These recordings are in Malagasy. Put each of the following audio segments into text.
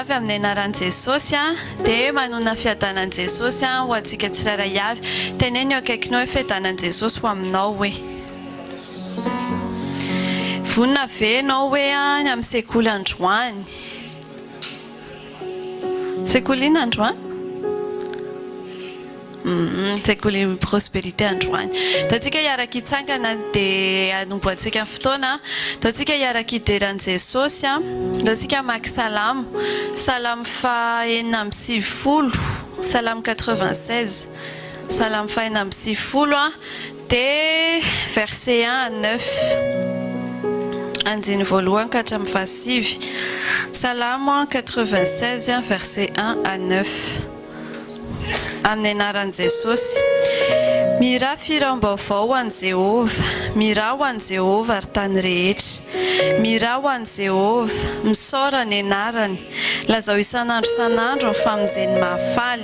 avy amin'ny anaran'i Jesosy dia manona fiadanan'i Jesosy ho antsika tsirairay avy. Teneny eo akaikinao hoe fiadanan'i Jesosy ho aminao hoe. Vonina ve ianao hoe any amin'ny sekoly androany? Sekoly ina androany? Sekoly prospérité androany. Tatsika hiaraka hitsangana dia anomboantsika ny fotoana. Tatsika hiaraka hideran'i Jesosy. Tatsika maki salamo. Salamo fa 470. Salamo 96. Salamo fa 470 dia verset 1 à 9. Andiny voalohany ka hatramin'ny fahasivy. Salamo 96 verset 1 à 9. Amin'ny anaran'i Jesosy. Mira firam-baovao ho an'i Jehova, mira ho an'i Jehova ary tany rehetra. Mira ho an'i Jehova, misaora ny anarany. Lazao isan'andro isan'andro ny famonjeny mahafaly.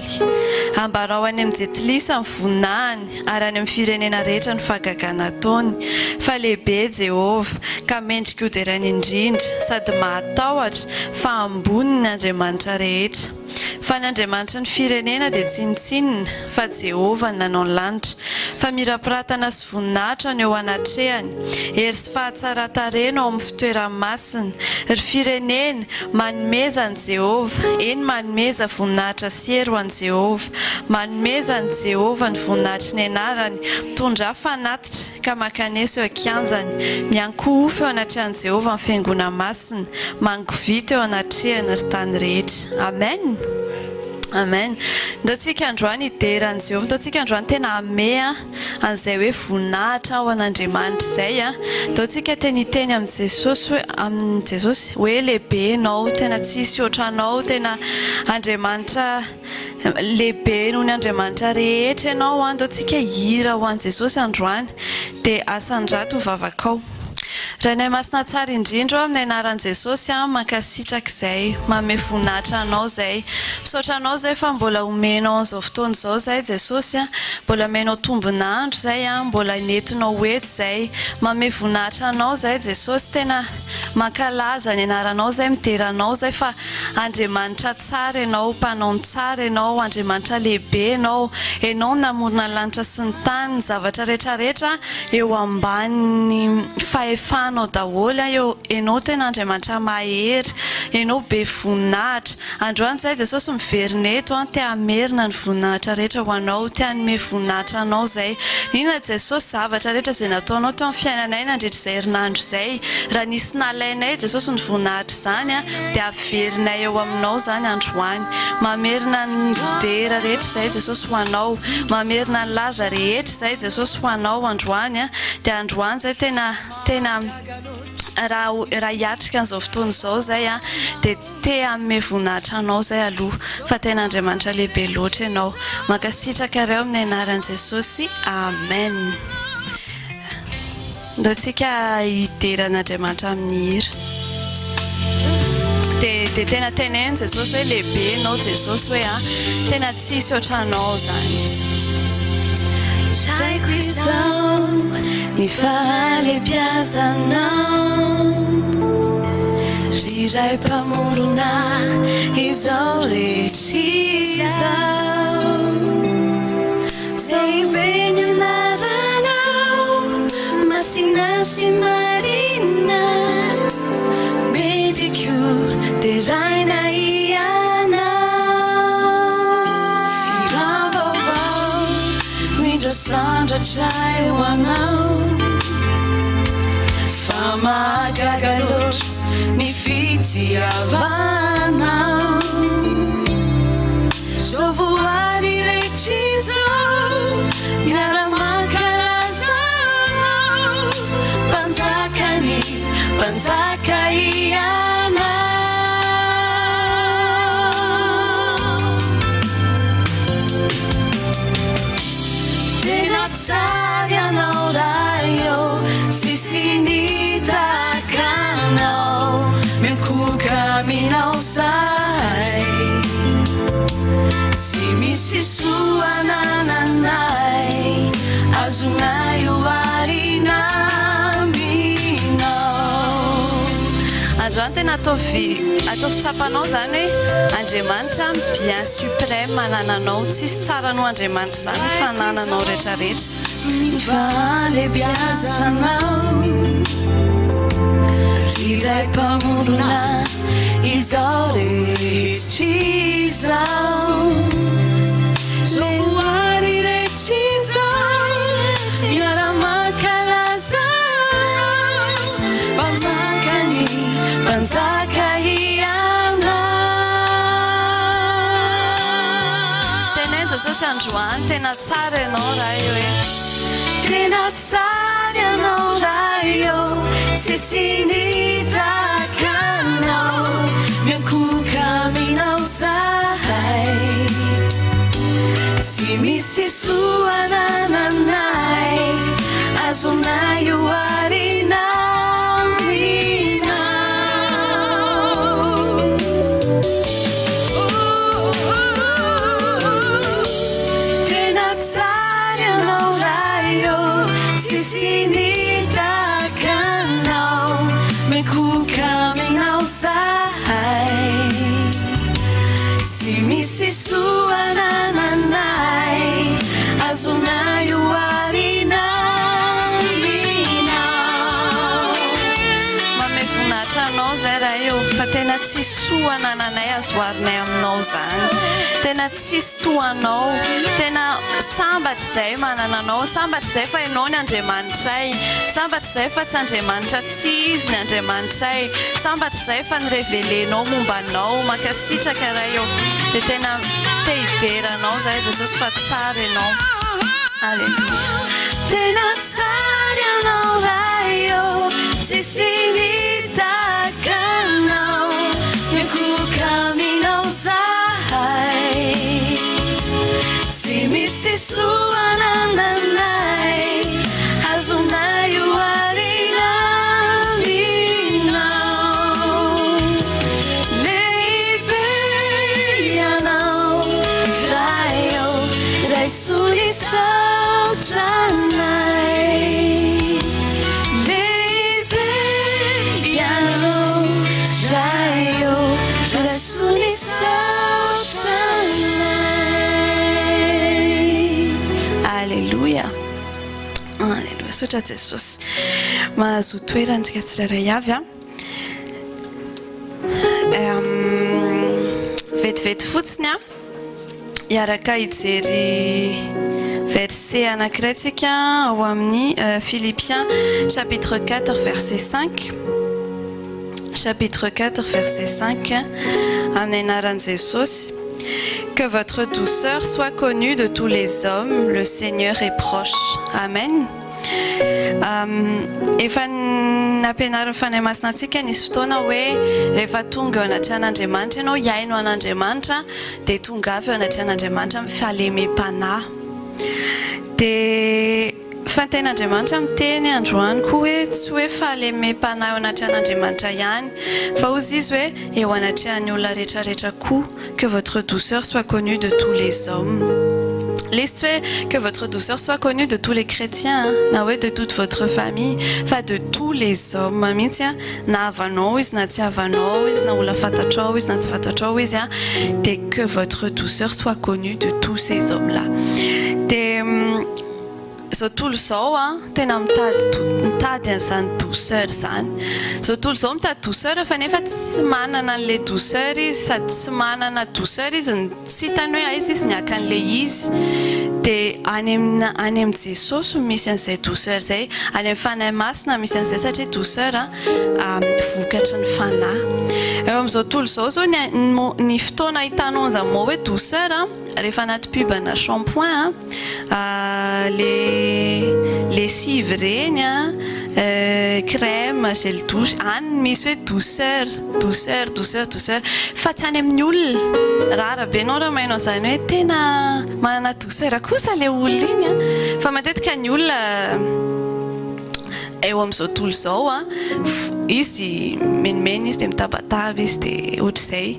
Ambarao any amin'ny jetilisa ny voninahiny, ary any amin'ny firenena rehetra ny fahagagana ataony. Fa lehibe Jehova, ka mendrika ioderany indrindra, sady mahatahotra, fa ambony ny Andriamanitra rehetra. Fa ny Andriamanitra ny firenena dia tsinitsinina, fa Jehova nanao ny lanitra. Fa mirapiratana sy voninahitra ny eo anatrehany, hery sy fahatsara-tarena ao amin'ny fitoeran-masina. Ry firenena manomeza ny Jehova, eny manomeza voninahitra sy hery ho an'i Jehova. Manomeza ny Jehova ny voninahitry ny anarany, mitondra fanatitra ka makanesy eo akianjany. Miankohofo eo anatrehan'i Jehova ny fiangona masina, mangovita eo anatrehany ry tany rehetra. Amen. Amen. Ndatsika androany hideran'i Jehova, ndatsika androany tena ame an'izay hoe voninahitra ho an'Andriamanitra izay. Ndatsika tena hiteny amin'ny Jesosy hoe amin'ny Jesosy hoe lehibe ianao, tena tsisy ohatranao, tena Andriamanitra lehibe noho ny Andriamanitra rehetra ianao. Ndatsika hira ho an'i Jesosy androany dia asan-drato ho vavakao. Raha nay masina tsara indrindra amin'ny anaran'i Jesosy mankasitraka izay, manome voninahitra anao izay. Misaotra anao izay fa mbola omenao an'izao fotoana izao izay Jesosy, mbola omenao tombonandro izay, mbola nentinao eto izay. Manome voninahitra anao izay Jesosy, tena mankalaza ny anaranao izay, mideranao izay fa Andriamanitra tsara ianao, mpanao tsara ianao, Andriamanitra lehibe ianao. Ianao namorona ny lanitra sy ny tany, ny zavatra rehetrarehetra eo ambany fahefanao daholo. Ianao tena Andriamanitra mahery, ianao be voninahitra. Androany izay Jesosy miverina eto, te hamerina ny voninahitra rehetra ho anao, te hanome voninahitra anao izay. Inona Jesosy zavatra rehetra izay nataonao teo amin'ny fiainanay nandritra izay herinandro izay. Raha nisy nalainay Jesosy ny voninahitra izany dia averinay eo aminao izany androany. Mamerina ny dera rehetra izay Jesosy ho anao, mamerina ny laza rehetra izay Jesosy ho anao androany. Dia androany izay tena raha hiatrika an'izao fotoana izao izay dia te hanome voninahitra anao izay aloha, fa tena Andriamanitra lehibe loatra ianao. Mankasitraka ireo amin'ny anaran'i Jesosy. Amen. Ndatsika hideran'Andriamanitra amin'ny hira. Dia tena teneny Jesosy hoe lehibe ianao Jesosy, hoe tena tsisy ohatranao izany. Traiko izao ny fahalebiazanao, riray mpamorona izao rehetra izao. Lehibe ny anaranao, masina sy marina, mendrika deraina sandratra eo anao, fa mahagaga loatra ny fitiavanao. Zao voary rehetra izao, miara-mankalazanao, mpanjaka ianao. Tsara ianao raha eo, tsisy nitakanao, miankoka aminao zay. Tsy misy soanananay, azonay oarina aminao. Androany tena tena ataovy tsapanao zany hoe Andriamanitra bien suprême manananao tsisy tsara no Andriamanitra zany fanananao rehetrarehetra falebiazanao riray mpamorona izao rehetr'izao loary rehetr'izao miara-mankalaza mpanjakany mpanjaka ianao tenenja Jesosy androany tena tsara ianao raha io hoe tena tsara ianao raha io tsisy nitakanao miankoka aminao zahay tsy misy soanananay azonay oarinao minao tena tsara ianao raha io tsisy nitakanao miankoka aminao zahay tsy misy soanananay azonay oarinao minao mame voninahitra anao zay raha io fa tena tsisy soanananay azoarinay aminao zany tena tsisy toanao tena sambatra zay manananao sambatra zay fa ianao ny Andriamanitray sambatra zay fa tsy Andriamanitra tsy izy ny Andriamanitray sambatra zay fa nirevelenao mombanao makasitraka raha io dia tena te hideranao zay Jesosy fa tsara ianao alleluia tena tsara ianao raha io tsisy nitakanao miankoka aminao zahay tsy misy soanananay azonay oarinao minao lehibe ianao raha io ray solisotranay lehibe ianao raha io ray solisotranay alleluia alleluia sotra Jesosy mahazo toerantsika tsirairay avy vetivety fotsiny iaraka hijery verset anankiray tsika ao amin'ny Philippiens chapitre 4 verset 5 chapitre 4 verset 5 amin'ny anaran'i Jesosy. Que votre douceur soit connue de tous les hommes, le Seigneur est proche. Amen. Efa nampianarin'ny fanahy masina antsika nisy fotoana hoe rehefa tonga eo anatrehan'Andriamanitra ianao hiaino an'Andriamanitra dia tonga avy eo anatrehan'Andriamanitra mifahalemem-panahy. Dia fantain'Andriamanitra miteny androany koa hoe tsy hoe fahalemem-panahy eo anatrehan'Andriamanitra ihany fa ozy izy hoe eo anatrehan'ny olona rehetrarehetra koa que votre douceur soit connue de tous les hommes. Laisse que votre douceur soit connue de tous les chrétiens, de toute votre famille, enfin de tous les hommes. Que votre douceur soit connue de tous ces hommes-là. Tontolo zao tena mitady an'izany douceur zany. Tontolo zao mitady douceur fa nefa tsy manana an'le douceur izy sady tsy manana douceur izy tsy hitany hoe aiza izy niaka an'le izy. Dia any amin'ny Jesosy misy an'izay douceur zay, any amin'ny fanahy masina misy an'izay satria douceur vokatry ny fanahy. Eo amin'izao tontolo zao ny fotoana hitanao an'izany moa hoe douceur rehefa anaty pubana shampoing lessive reny crème gel douche any misy hoe douceur fa tsy any amin'ny olona rara be anao raha mainao zany hoe tena manana douceur kosa le olona iny fa matetika ny olona eo amin'izao tontolo zao izy menimena izy dia mitabataba izy dia ohatr'izay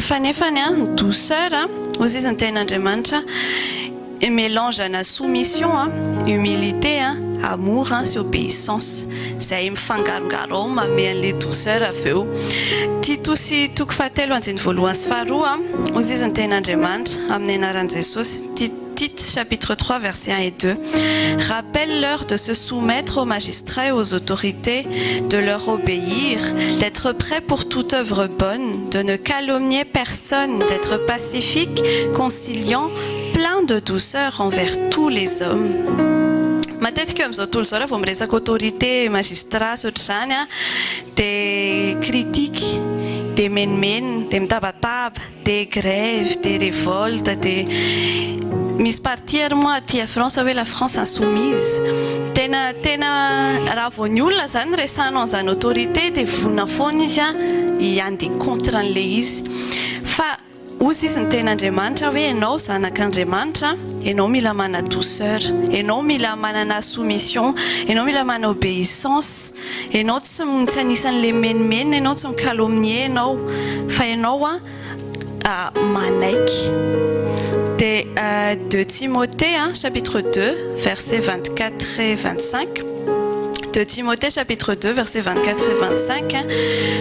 fa nefa ny douceur ozy izy ny ten'Andriamanitra mélange na soumission, humilité amour sy obéissance izay mifangarongaro ao manome an'ilay douceur avy eo. Tito sy toko fahatelo andiny voalohany sy faharoa hozy izy ny ten'Andriamanitra amin'ny anaran'i Jesosy. Tite chapitre 3 versets 1 et 2. Rappelle-leur de se soumettre aux magistrats et aux autorités, de leur obéir, d'être prêts pour toute œuvre bonne, de ne calomnier personne, d'être pacifique, conciliant, plein de douceur envers tous les hommes. Matetika amin'izao tontolo izao raha vao miresaka autorité, magistrat sy ohatr'izany dia critique, dia menimeny, dia mitabataba, dia grève, dia révolte, dia misy parti ary moa aty à France hoe la France insoumise. Tena raha vao ny olona zany resahanao an'izany autorité dia vonona foana izy hiandeha contre an'ilay izy. Fa hozy izy ny ten'Andriamanitra hoe ianao zanak'Andriamanitra, ianao mila manana douceur, ianao mila manana soumission, ianao mila manana obéissance, ianao tsy anisan'ilay menimeny, ianao tsy mikalomnie ianao, fa ianao manaiky. De 2 Timothée chapitre 2 versets 24 et 25. De Timothée chapitre 2 versets 24 et 25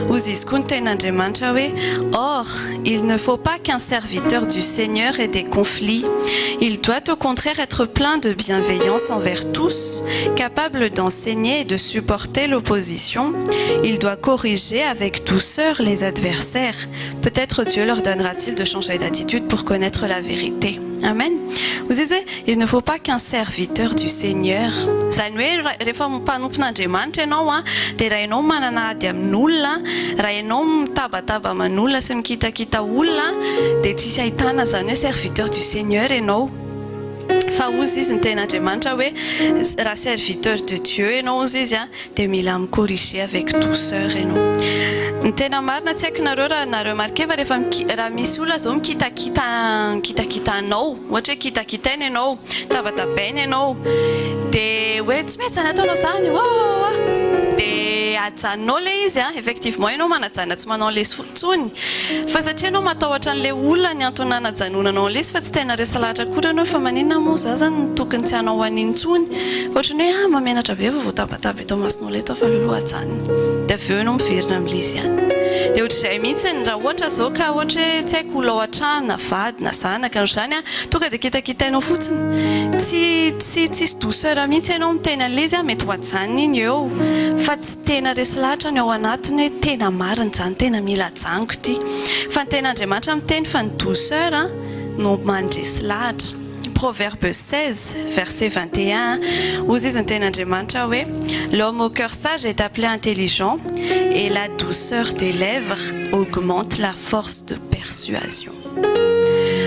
hozy izy koa ny ten'Andriamanitra hoe or il ne faut pas qu'un serviteur du Seigneur ait des conflits. Il doit au contraire être plein de bienveillance envers tous, capable d'enseigner et de supporter l'opposition. Il doit corriger avec douceur les adversaires. Peut-être Dieu leur donnera-t-il de changer d'attitude pour connaître la vérité. Amen. Vous disiez, il ne faut pas qu'un serviteur du Seigneur. Zany hoe rehefa mpanompon'Andriamanitra ianao dia raha ianao manana ady amin'olona, raha ianao mitabataba amin'olona sy mikitakita olona dia tsisy ahitana zany hoe serviteur du Seigneur ianao. Fa hozy izy ny ten'Andriamanitra hoe raha serviteur de Dieu ianao hozy izy dia mila micorriger avec douceur ianao. Ny tena marina tsy haiko nareo raha nareo marqué fa raha misy olona zao mikitakitanao, ohatra hoe kitakitaina ianao, tabatabaina ianao, dia hoe tsy mety zany ataonao zany, dia ajanonao ilay izy effectivement ianao manajana tsy manao lesy fotsony, fa satria ianao matahotra an'ilay olona ny antony anajanonanao lesy fa tsy tena resa lahatra koa ianao fa maninona moa za zany tokony tsy hanao anintsony, ohatrany hoe mamenatra be fa voatabataba eto masonao leto fa loloha ajany, dia avy eo ianao miverina amin'ilay izy ihany. Dia ohatr'izay mihitsy raha ohatra zao ka ohatra hoe tsy haiko olona ao an-trano na vady na zanaka izany tonga dia kitakitainao fotsiny, tsisy douceur mihitsy ianao miteny an'ilay izy mety ho ajanona iny eo, fa tsy tena resy lahatra ny ao anatiny hoe tena marina zany, tena mila ajanoko ity. Fa ny ten'Andriamanitra miteny fa ny douceur no mandresy lahatra. Proverbe 16 verset 21 hozy izy ny ten'Andriamanitra hoe l'homme au cœur sage est appelé intelligent et la douceur des lèvres augmente la force de persuasion.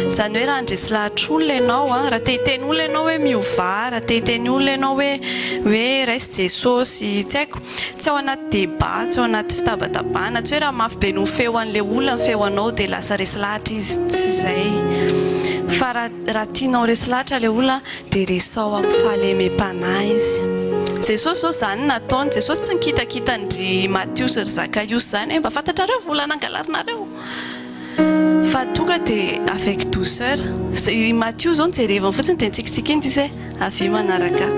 Zany hoe raha andresy lahatra olona ianao raha te-hiteny olona ianao hoe miova, raha te-hiteny olona ianao hoe raisy Jesosy, tsy haiko, tsy ao anaty débat, tsy ao anaty fitabatabana, tsy hoe raha mafy be no feo an'ilay olona ny feo anao dia lasa resy lahatra izy, tsy izay. Fa raha tianao resy lahatra ilay olona dia resao amin'ny fahalemem-panahy izy. Jesosy zao zany nataony, Jesosy tsy nikitakitandry Matthieu sy Zacchaeus zany mba fantatrareo volana angalarinareo. Fa tonga dia avec douceur, Matthieu zao nijerevany fotsiny dia nitsikitsiky iny disy avy manaraka.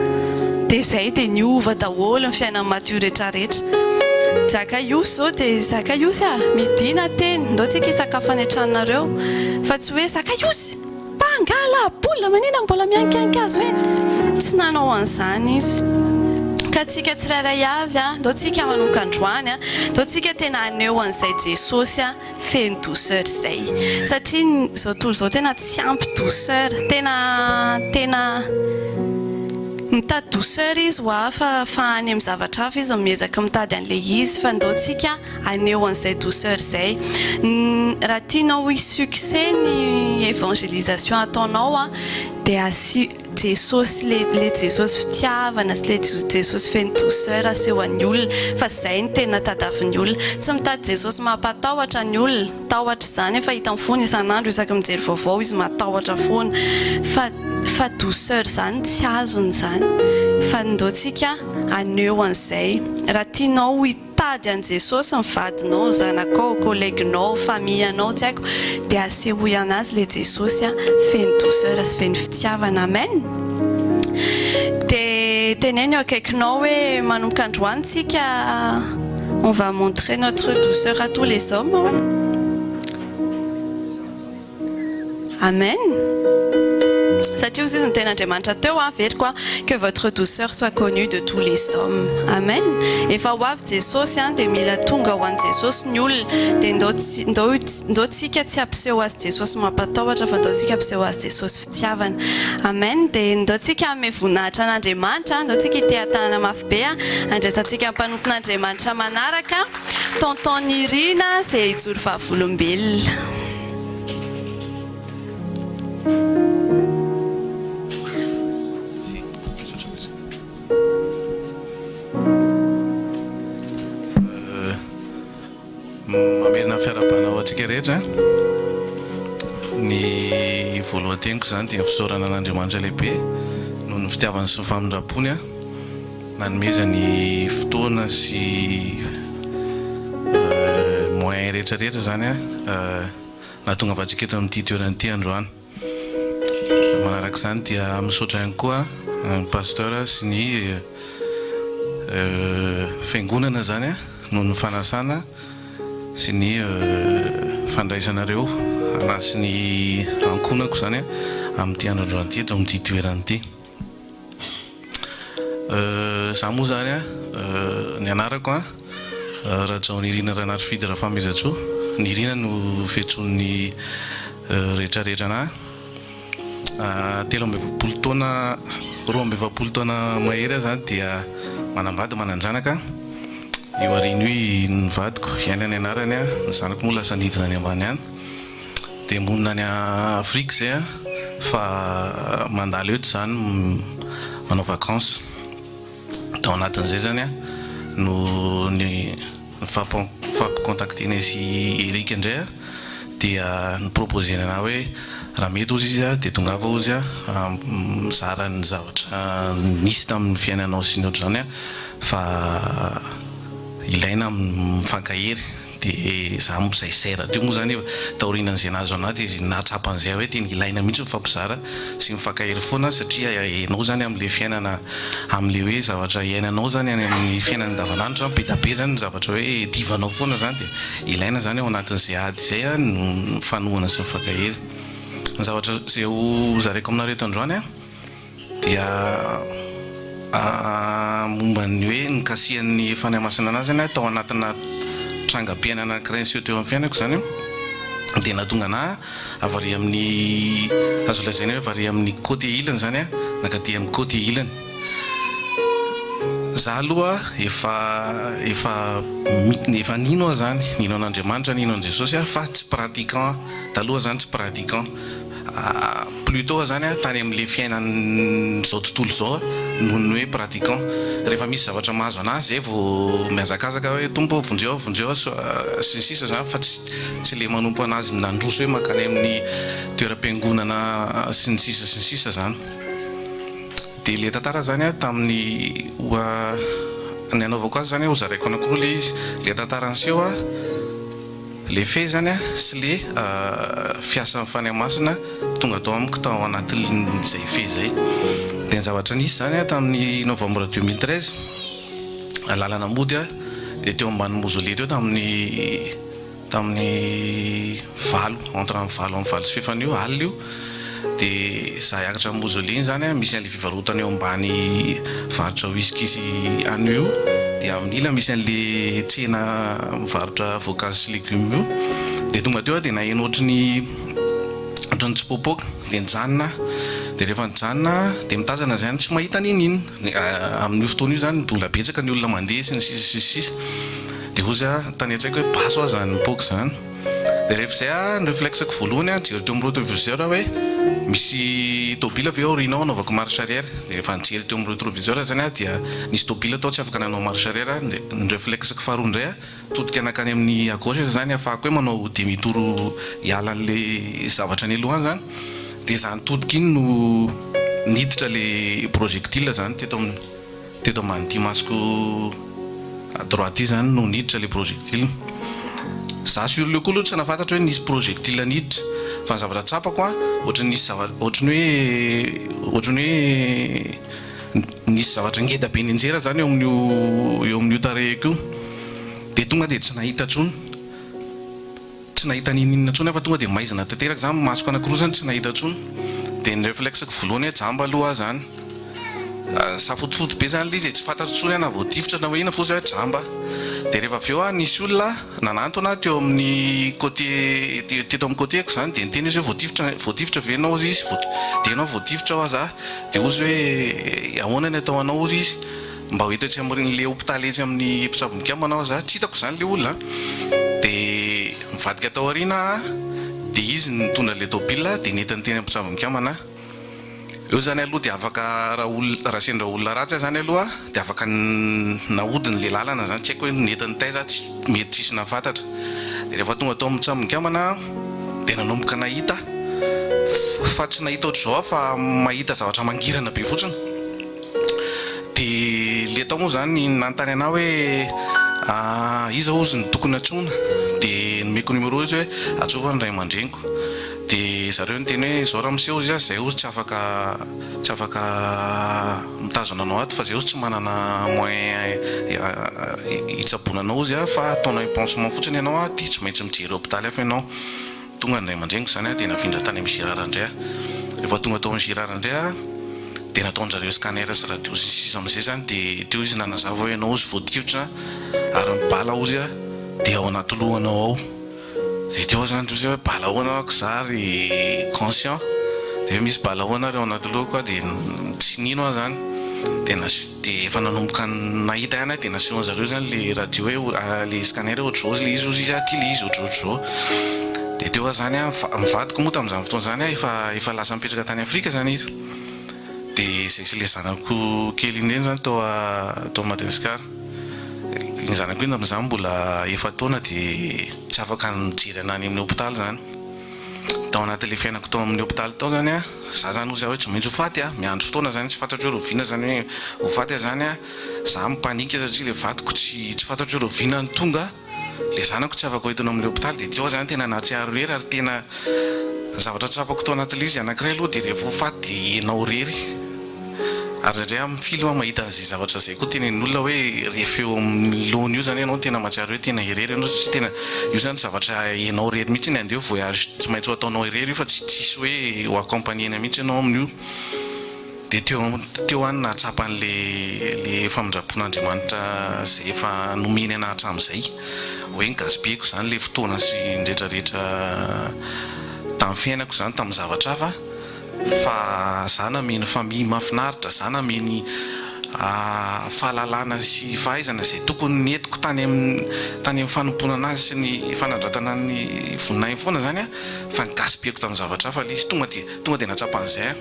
Dia izay dia niova daholo ny fiainan'ny Matthieu rehetrarehetra. Zacchaeus zao dia Zacchaeus midina teny, ndao tsika hisakafo any an-tranonareo, fa tsy hoe Zacchaeus mpangala bola manina mbola miankianky azy hoe tsy nanao an'izany izy. Ka tsika tsirairay avy ndao tsika manomboka androany, ndao tsika tena aneo an'izay Jesosy feno douceur izay, satria izao tontolo izao tena tsy ampy douceur, tena mitady douceur izy ho afa fa any amin'ny zavatra hafa izy miezaka mitady an'ilay izy, fa ndao tsika aneo an'izay douceur izay. Raha tianao hisy succès ny évangélisation ataonao dia Jesosy, le Jesosy fitiavana sy le Jesosy feno douceur aseho an'ny olona, fa izay ny tena tadiavin'ny olona. Tsy mitady Jesosy mampatahotra ny olona, tahotra izany efa hita foana isan'andro isaky mijery vaovao izy matahotra foana, fa douceur zany tsy azony zany, fa ndao tsika aneo an'izay. Raha tianao hitady an' Jesosy ny vadinao, zanakao, koleginao, famillenao, tsy haiko, dia aseho anazy le Jesosy feno douceur sy feno fitiavana. Amen. Dia tenenyo akaikinao hoe manomboka androany tsika on va montrer notre douceur à tous les hommes. Amen. Satria izy ny ten'Andriamanitra teo very koa que votre douceur soit connue de tous les hommes. Amen. Efa ho avy Jesosy dia mila tonga ho an'i Jesosy ny olona dia ndao tsika tsy ampiseho azy Jesosy mampatahotra fa ndao tsika ampiseho azy Jesosy fitiavana. Amen. Dia ndao tsika ame voninahitra an'Andriamanitra, ndao tsika ite-tanana mafy be andraisantsika mpanompon'Andriamanitra manaraka tonton Nirina izay hijoro vavolombelona. Mamerina fiarabanao atsika rehetra ny voalohan-teniko zany dia fisaorana an'Andriamanitra lehibe noho ny fitiavany sy ny famindrapony nanomezany fotoana sy moyen rehetrarehetra zany nahatonga avantsika eto amin'ity toerana ity androany. Manaraka izany dia misaotra ihany koa ny pasteur sy ny fiangonana zany noho ny fanasana sy ny fandraisanareo sy ny ankonako zany amin'ity androandroany ity eto amin'ity toerana ity. Za moa zany ny anarako Rajao Nirina Ranarifidy Rafamezatsoa. Nirina no fiantsoan'ny rehetrarehetra anahy. 13 taona 12 taona mahery zany dia manambady mananjanaka. Io arino io nivadiko iainany anarany ny zanako moa lasa nidina any ambany any dia monina any Afrika zay fa mandalo eto zany manao vacances. Tao anatin'izay zany no ny fampicontactena izy Eric indray dia niproposeny anahy hoe raha mety ozy izy dia tongava ozy mizara ny zavatra nisy tamin'ny fiainanao sy ny ohatr'izany fa ilaina mifankahery dia za izay sera teo moa zany taorinan'izay nazo anaty izy nahatsapan'izay hoe tena ilaina mihitsy mifampizara sy mifankahery foana satria ianao zany amin'ilay fiainana amin'ilay hoe zavatra iainanao zany any amin'ny fiainana andavanandro be da be zany zavatra hoe divanao foana zany dia ilaina zany ao anatin'izay ady izay no fanohana sy mifankahery. Ny zavatra izay ho zaraiko aminareo eto androany dia momba ny hoe nikasihan'ny fanahy masina anazy zany tao anatina trangam-piainana anankiray sy teo amin'ny fiainako zany dia nahatonga anahy avary amin'ny azo lazaina hoe avary amin'ny côté ilany zany nakaty amin'ny côté ilany. Za aloha efa nino zany nino an'Andriamanitra nino an' Jesosy fa tsy pratiquant taloha zany tsy pratiquant plutôt zany tany amin'ilay fiainan'izao tontolo zao noho ny hoe pratiquant. Rehefa misy zavatra mahazo anazy zay vao miazakazaka hoe tompo vonjeo sy sisa zany fa tsy le manompo anazy nandroso hoe makany amin'ny toeram-piangonana sy ny sisa zany. Dia le tantara zany tamin'ny ny anaovako azy zany ho zaraiko anankiroa le izy le tantara anseho le fe zany sy le fiasan'ny fanahy masina tonga tao amiko tao anatin'izay fe zay. Dia ny zavatra nisy zany tamin'ny novembre 2013 lalana mody dia teo ambany mausolée teo tamin'ny valo entre amin'ny valo amin'ny valo sy fefany alina io dia za hiakatra amin'ny mausolée zany misy an'ilay fivarotana eo ambany varotra whisky sy anio dia amin'ila misy an'ilay tsena mivarotra voankazo sy légumes io dia tonga teo dia naheno ohatrany tsipopoka dia nijanona dia rehefa nijanona dia mitazana zany tsy mahita ninino amin'io fotoana io zany dola betsaka ny olona mandeha sy ny sisa dia ozy tany an-tsaiko hoe paso azy zany nipoka zany. Dia rehefa izay ny réflexeko voalohany jery teo amin'ny rétroviseur hoe misy tôbila avy eo aorianao anaovako marche arrière. Dia rehefa nijery teo amin'ny rétroviseur zany dia nisy tôbila tao tsy afaka nanao marche arrière. Ny réflexeko faharoa indray todika anakany amin'ny à gauche zany ahafahako hoe manao demi tour hiala an'ilay zavatra ny alohany zany. Dia zany todika iny no niditra le projectile zany teto ambany masoko à droite ity zany no niditra le projectile. Za sur le coup loatra tsy nafantatra hoe nisy projectile niditra fa zavatra tsapako ohatrany nisy ohatrany hoe nisy zavatra ngeda be ninjera zany eo amin'io tarehiko io dia tonga dia tsy nahita tsony tsy nahita ninina tsony fa tonga dia maizina tanteraka zany masoko anankiroa zany tsy nahita tsony dia ny réflexeko voalohany hoe jamba aloha zany safotofoto be zany izy tsy fantatro tsony na voatifitra na hoe ina fosy hoe jamba dia rehefa avy eo nisy olona nanantona teo amin'ny côté teto amin'ny côtéko zany dia niteny izy hoe voatifitra ve anao izy dia ianao voatifitra ho aza dia ozy hoe ahoana ny atao anao ozy izy mba ho hitatsy amin'le hôpitaly etsy amin'ny mpitsabo-mikamba anao za tsy hitako zany le olona dia mivadika tao aoriana dia izy nitondra le tôbila dia nentiny teny amin'ny mpitsabo-mikambana eo zany aloha dia afaka raha sendra olona ratsy zany aloha dia afaka nahodiny le lalana zany tsy haiko hoe nentiny taiza tsy mety tsisy nafantatra dia rehefa tonga tao amin'ny mpitsabo-mikambana dia nanomboka nahita fa tsy nahita ohatr'izao fa mahita zavatra mangirana be fotsiny dia le tao moa zany nanontany anah hoe iza ozy ny tokony atsona dia nomeko numéro izy hoe atsova ny ray aman-dreniko dia zareo ny teny hoe zao raha miseho izy zay ozy tsy afaka mitazona anao ato fa zay ozy tsy manana moyen hitsabonanao izy fa ataonao pansement fotsiny ianao dia tsy maintsy mijery hôpitaly hafa ianao tonga ny ray aman-dreniko zany dia nafindra tany amin'ny Girard-André rehefa tonga tao amin'ny Girard-André dia nataon'zareo scanner sy radio sisa amin'izay zany dia teo izy nanazava hoe ianao ozy voatifitra ary mibala ozy dia ao anaty lohanao ao dia teo zany ozy hoe bala hoana ako zary conscient dia misy bala hoana ary ao anaty lohako dia tsy nino zany dia efa nanomboka nahita ihany dia nasehoan'zareo zany le radio hoe le scanner ohatr'izao le izy ozy izy aty le izy ohatr'izao dia teo zany mivadiko moa tamin'izany fotoana zany efa lasa mipetraka tany Afrika zany izy dia zay sy le zanako kely iny reny zany tao Madagasikara ny zanako iny amin'izany mbola efa taona dia tsy afaka mijery anany amin'ny hôpitaly zany tao anatin'le fiainako tao amin'ny hôpitaly tao zany za zany ozy hoe tsy maintsy ho faty miandro fotoana zany tsy fantatro hoe roviana zany hoe ho faty zany za mipanika satria le vadiko tsy fantatro hoe roviana ny tonga le zanako tsy afaka hoentina amin'ny hôpitaly dia teo zany tena nahatsiaro rery ary tena zavatra tsapako tao anatin'le izy anankiray aloha dia rehefa ho faty dia enao rery ary indray amin'ny film mahita an'izay zavatra zay koa tenenin'olona hoe rehefa eo amin'ny lohany io zany ianao tena mahatsiaro hoe tena irery ianao satria tena io zany zavatra enao rery mihitsy ny andeha voyage tsy maintsy ho ataonao irery io fa tsy tsisy hoe ho accompagnena mihitsy ianao amin'io dia teo any nahatsapan'le famindrapon'Andriamanitra zay efa nomeny ana hatramin'izay hoe nygaspeko zany le fotoana sy ndretrarehetra tamin'ny fiainako zany tamin'ny zavatra hafa fa za nameny famille mahafinaritra za nameny fahalalana sy fahaizana zay tokony netiko tany amin'ny fanomponana azy sy ny fanandratana ny voninahiny foana zany fa nygaspeko tamin'ny zavatra hafa le izy tonga dia natsapan'izay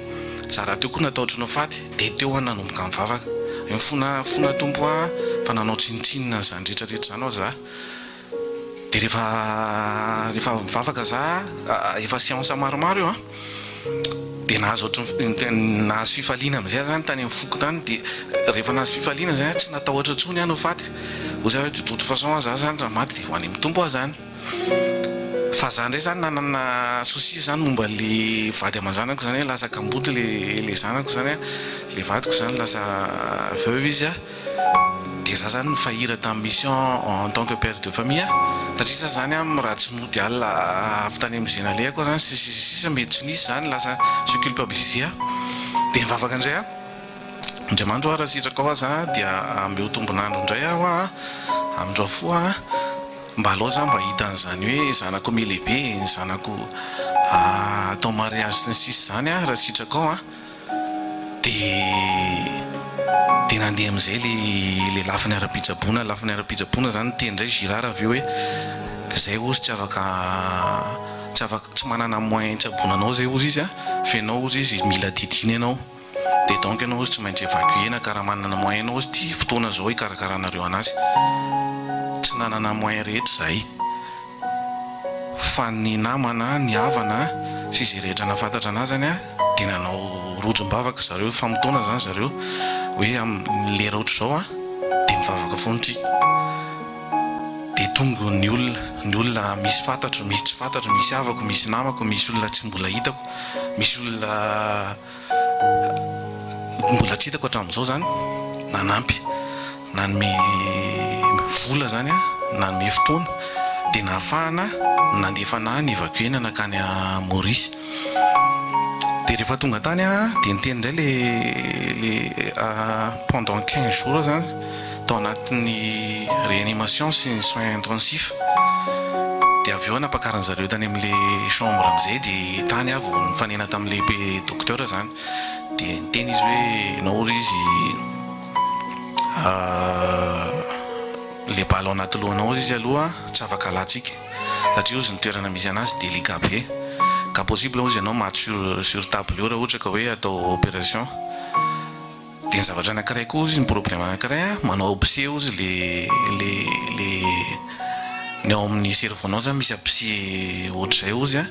za raha teo koa nataotranao faty dia teo nanomboka mivavaka mifona tompo fa nanao tsinitsinina zany rehetrarehetra zany ao za dia rehefa mivavaka za efa séance maromaro io dia nahazo fifaliana amin'izay zany tany amin'ny foko tany dia rehefa nahazo fifaliana zany tsy natahotra tsony ho faty ozy hoe de toute façon za zany raha maty dia ho any amin'ny tompo zany fa za ndray zany nanana souci zany momba le vady aman-janako zany hoe lasa kamboty le zanako zany le vadiko zany lasa veuve izy dia za zany nifahira tamin'ny mission en tant que père de famille satria za zany raha tsy nody alina avy tany amin'ny Zenalea koa zany sisa mety tsy nisy zany lasa se culpabiliser dia mivavaka indray Andriamanitra raha sitraka ao za dia ambeo tombonandro indray aho amindreo fo mba alao za mba hita an'izany hoe zanako melehibe ny zanako atao mariage sy ny sisa zany raha sitraka ao dia nandeha amin'izay le lafiny ara-pitsaboana zany teny indray Girard avy eo hoe zay ozy tsy manana moyen hitsabonanao zay ozy izy fa ianao ozy izy mila didiny ianao dia donc ianao ozy tsy maintsy évacuena ka raha manana moyen ianao ozy ty fotoana zao hikarakaranareo anazy tsy nanana moyen rehetra zahay fa ny namana ny havana sy izay rehetra nafantatra anazy zany dia nanao rojom-bavaka zareo famotona zany zareo hoe amin'ny lera ohatr'izao dia mivavaka fontry dia tonga ny olona misy fantatro misy tsy fantatro misy havako misy namako misy olona tsy mbola hitako misy olona mbola tsy hitako hatramin'izao zany nanampy nanome vola zany a nanome fotoana dia nahafahana nandefa anahy ny évacuena nakany a Maurice. Dia rehefa tonga tany a dia niteny indray le pendant 15 jours zany tao anatin'ny réanimation sy ny soins intensifs. Dia avy eo napakarany zareo tany amin'le chambre amin'izay dia tany avy nifanena tamin'ny lehibe docteur zany. Dia niteny izy hoe nao izy le bala ao anaty lohanao izy aloha tsy afaka alatsika satria ozy ny toerana misy anazy délicat be ka possible ozy ianao maty sur table eo raha ohatra ka hoe atao opération. Dia ny zavatra anankiray koa izy ny problème anankiray manao abcès ozy le ny ao amin'ny cerveau-nao zany misy abcès ohatr'izay ozy a.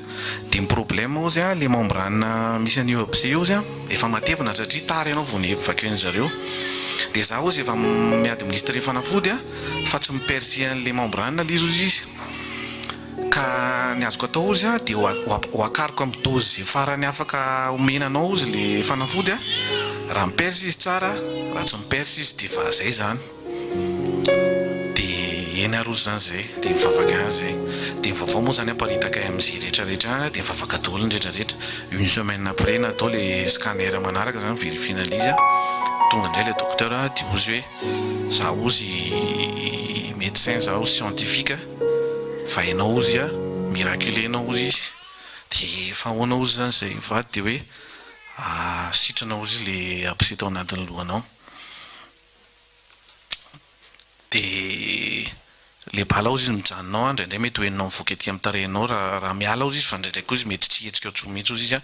Dia ny problème ozy a le membrane misy an'io abcès ozy a efa matevina satria tary ianao vao évacuer zareo. Dia za ozy efa miady ministre fanafody a fa tsy mipercer an'le membrane l'izy ozy izy ka ny azoko atao ozy a dia ho akariko amin'ny dose zay farany afaka omenanao ozy le fanafody a. Raha miperce izy tsara, raha tsy miperce izy dia fa zay zany. Dia eny arozy zany zay dia mivavaka azy zay. Dia vaovao moa zany aparitaka amin'izay rehetrarehetra dia mivavaka daholo ny rehetrarehetra. Une semaine après natao le scanner manaraka zany vérifiena izy a. Tonga indray le docteur dia ozy hoe za ozy médecin za ozy scientifique fa hainao ozy a miraculenao ozy izy. Dia efa ahoana ozy zany zay vady dia hoe sitranao ozy le abcès tao anatin'ny lohanao. Dia le bala ozy izy mijanonao indraindray mety hoeninao mivoaka etỳ amin'ny tarehinao raha miala ozy izy fa indraindray koa izy mety tsy hetsika ho tsoa mihitsy ozy izy a.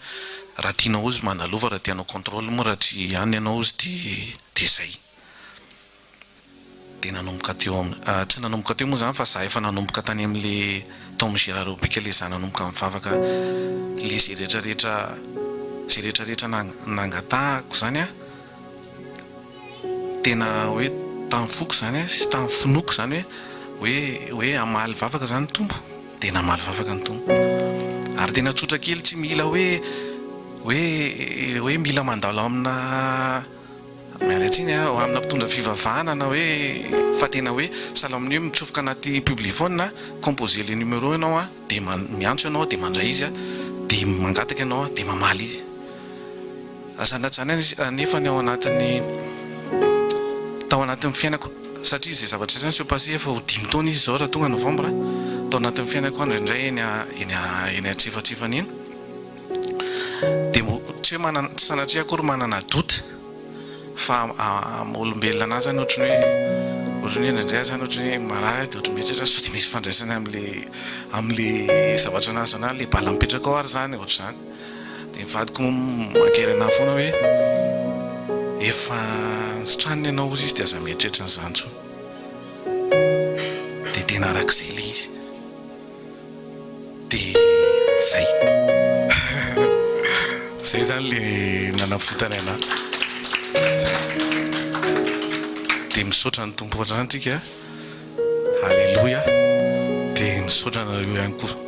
Raha tianao ozy mandalova raha tianao contrôle moa raha tsy ihany ianao ozy dia zay. Dia nanomboka teo tsy nanomboka teo moa zany fa za efa nanomboka tany amin'le tao amin'ny gérarobika le za nanomboka mivavaka le zay rehetrarehetra nangatahako zany a. Tena hoe tanfoko zany a sy tanfonoko zany hoe amaly vavaka zany tompo. Dia namaly vavaka ny tompo ary tena tsotra kely tsy mila hoe mila mandalo amina mialatsiny amina mpitondra fivavahana na hoe fa tena hoe sahala amin'io mitsofoka anaty publiphone composer le numéro ianao a dia miantso ianao dia mandray izy a dia mangataka ianao a dia mamaly izy. Azanatsana nefa ny ao anatin'ny fiainako satria zay zavatra zany se passé efa ho 10 taona izy zao raha tonga novembre tao anatin'ny fiainako indraindray eny atsefatsefany iny. Dia tsy hoe manana sanatria akory manana doute fa olombelona anazy zany ohatrany hoe indraindray zany ohatrany hoe marary dia ohatry mety sao dia misy fandraisana amin'le zavatra anazy zany le bala mipetraka ao ary zany ohatry zany. Dia mivadiko makery anahy foana hoe efa nysitraniny ianao ozy izy dia aza mieritreritra n'izany tsoa. Dia tena arak'izay le izy. Dia zay zay zany le nanafotany anahy. Dia misaotra ny tompo ohatrany tsika. Halleluia. Dia misaotra nareo ihany koa.